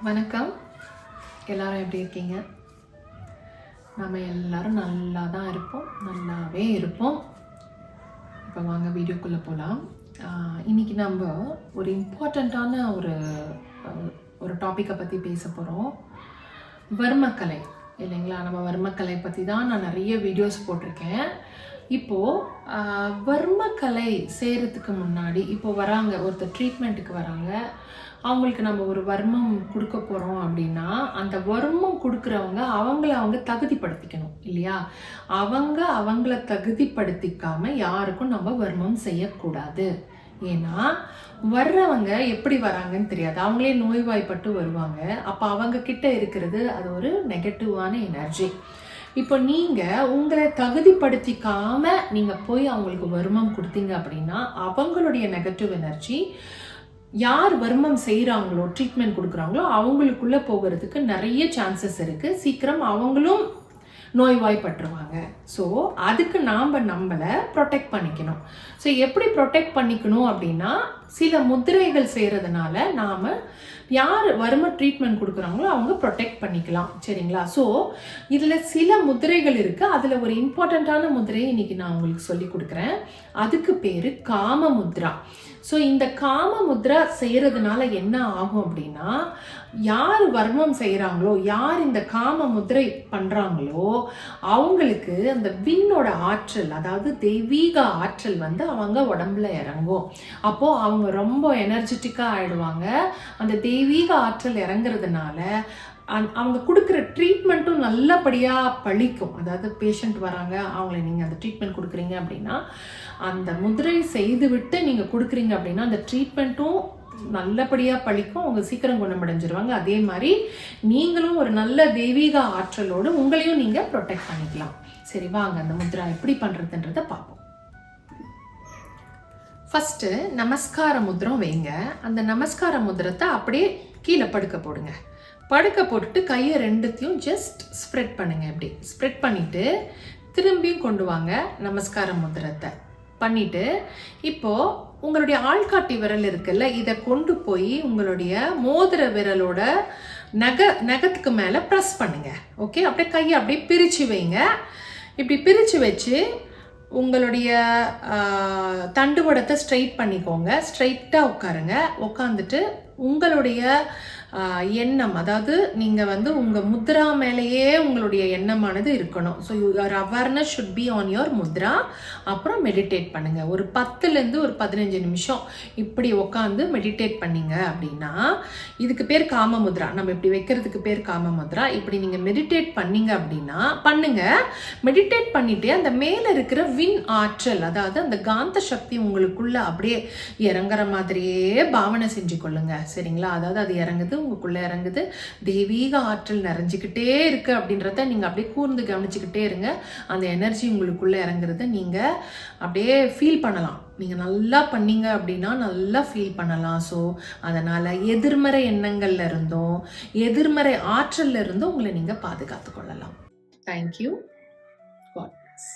வணக்கம். எல்லாரும் எப்படி இருக்கீங்க? நம்ம எல்லாரும் நல்லா தான் இருப்போம், நல்லாவே இருப்போம். இப்போ வாங்க வீடியோக்குள்ளே போகலாம். இன்றைக்கி நம்ம ஒரு இம்பார்ட்டண்ட்டான ஒரு டாப்பிக்கை பற்றி பேச போகிறோம். வர்மக்கலை இல்லைங்களா? நம்ம வர்மக்கலை பற்றி தான் நான் நிறைய வீடியோஸ் போட்டிருக்கேன். இப்போது வர்மக்கலை செய்கிறதுக்கு முன்னாடி வராங்க, ஒருத்தர் ட்ரீட்மெண்ட்டுக்கு வராங்க. அவங்களுக்கு நம்ம ஒரு வர்மம் கொடுக்க போகிறோம் அப்படின்னா, அந்த வர்மம் கொடுக்குறவங்க அவங்க தகுதிப்படுத்திக்கணும் இல்லையா? அவங்கள தகுதிப்படுத்திக்காமல் யாருக்கும் நம்ம வர்மம் செய்யக்கூடாது. ஏன்னா வர்றவங்க எப்படி வராங்கன்னு தெரியாது. அவங்களே நோய்வாய்ப்பட்டு வருவாங்க. அப்போ அவங்க கிட்ட இருக்கிறது அது ஒரு நெகட்டிவான எனர்ஜி. இப்போ நீங்கள் உங்களை தகுதிப்படுத்திக்காம நீங்கள் போய் அவங்களுக்கு வர்மம் கொடுத்தீங்க அப்படின்னா, அவங்களுடைய நெகட்டிவ் எனர்ஜி யார் வர்மம் செய்கிறாங்களோ, ட்ரீட்மெண்ட் கொடுக்குறாங்களோ அவங்களுக்குள்ளே போகிறதுக்கு நிறைய சான்சஸ் இருக்குது. சீக்கிரம் அவங்களும் நோய்வாய்ப்பட்டுருவாங்க. ஸோ அதுக்கு நாம் நம்மளை ப்ரொடெக்ட் பண்ணிக்கணும். ஸோ எப்படி ப்ரொடெக்ட் பண்ணிக்கணும் அப்படின்னா, சில முத்திரைகள் செய்கிறதுனால நாம் யார் வர்ம ட்ரீட்மெண்ட் கொடுக்குறாங்களோ அவங்க ப்ரொடெக்ட் பண்ணிக்கலாம். சரிங்களா? ஸோ இதில் சில முத்திரைகள் இருக்குது. அதில் ஒரு இம்பார்ட்டண்ட்டான முத்திரையை இன்றைக்கி நான் உங்களுக்கு சொல்லி கொடுக்குறேன். அதுக்கு பேர் காம முத்ரா. ஸோ இந்த காம முத்ரா செய்கிறதுனால என்ன ஆகும் அப்படின்னா, யார் வர்மம் செய்கிறாங்களோ, யார் இந்த காம முத்ரை பண்ணுறாங்களோ அவங்களுக்கு அந்த விண்ணோட ஆற்றல், அதாவது தெய்வீக ஆற்றல் அவங்க உடம்புல இறங்கும். அப்போது அவங்க ரொம்ப எனர்ஜெட்டிக்காக ஆகிடுவாங்க. அந்த தெய்வீக ஆற்றல் இறங்குறதுனால அவங்க கொடுக்குற ட்ரீட்மெண்ட்டும் நல்லபடியாக பழிக்கும். அதாவது பேஷண்ட் வராங்க, அவங்கள நீங்கள் அந்த ட்ரீட்மெண்ட் கொடுக்குறீங்க அப்படின்னா, அந்த முதிரை செய்து விட்டு நீங்கள் கொடுக்குறீங்க அப்படின்னா அந்த ட்ரீட்மெண்ட்டும் நல்லபடியாக பழிக்கும். அவங்க சீக்கிரம் குணமடைஞ்சிருவாங்க. அதே மாதிரி நீங்களும் ஒரு நல்ல தெய்வீக ஆற்றலோடு உங்களையும் நீங்கள் ப்ரொடெக்ட் பண்ணிக்கலாம். சரி, வாங்க அந்த முத்ரா எப்படி பண்ணுறதுன்றதை பார்ப்போம். ஃபஸ்ட்டு நமஸ்கார முத்ரம் வைங்க. அந்த நமஸ்கார முத்ரத்தை அப்படியே கீழே படுக்க போடுங்க. படுக்க போட்டுட்டு கையை ரெண்டுத்தையும் ஜஸ்ட் ஸ்ப்ரெட் பண்ணுங்க. இப்படி ஸ்ப்ரெட் பண்ணிவிட்டு திரும்பியும் கொண்டு வாங்க நமஸ்கார முத்ரத்தை பண்ணிவிட்டு, இப்போது உங்களுடைய ஆள்காட்டி விரல் இருக்குல்ல, இதை கொண்டு போய் உங்களுடைய மோதிர விரலோட நகத்துக்கு மேலே ப்ரெஸ் பண்ணுங்க. ஓகே, அப்படியே கையை அப்படியே பிரித்து வைங்க. இப்படி பிரித்து வச்சு உங்களுடைய தண்டுவடத்தை ஸ்ட்ரைட் பண்ணிக்கோங்க. ஸ்ட்ரைட்டாக உட்காருங்க. உட்காந்துட்டு உங்களுடைய எண்ணம், அதாவது நீங்கள் உங்கள் முத்ரா மேலேயே உங்களுடைய எண்ணமானது இருக்கணும். So your awareness should be on your Mudra. அப்புறம் மெடிடேட் பண்ணுங்கள். ஒரு 10லேருந்து ஒரு 15 நிமிஷம் இப்படி உட்காந்து மெடிடேட் பண்ணிங்க அப்படின்னா, இதுக்கு பேர் காம முத்ரா. நம்ம இப்படி வைக்கிறதுக்கு பேர் காம முத்ரா. இப்படி நீங்கள் மெடிடேட் பண்ணிங்க அப்படின்னா மெடிடேட் பண்ணிவிட்டு அந்த மேலே இருக்கிற விண் ஆற்றல், அதாவது அந்த காந்த சக்தி உங்களுக்குள்ள அப்படியே இறங்குற மாதிரியே பாவனை செஞ்சு கொள்ளுங்க. சரிங்களா? அதாவது அது இறங்குது, உங்களுக்குள்ள இறங்குது, தெய்வீக ஆற்றல் நிறைஞ்சிக்கிட்டே இருக்கு அப்படின்றத நீங்க அப்படியே கூர்ந்து கவனிச்சுக்கிட்டே இருங்க. அந்த எனர்ஜி உங்களுக்குள்ள இறங்குறத நீங்க அப்படியே ஃபீல் பண்ணலாம். நீங்க நல்லா பண்ணீங்க அப்படின்னா நல்லா ஃபீல் பண்ணலாம். ஸோ அதனால எதிர்மறை எண்ணங்கள்ல இருந்தும் எதிர்மறை ஆற்றல்ல இருந்தும் உங்களை நீங்க பாதுகாத்து கொள்ளலாம். தேங்க்யூ. God bless.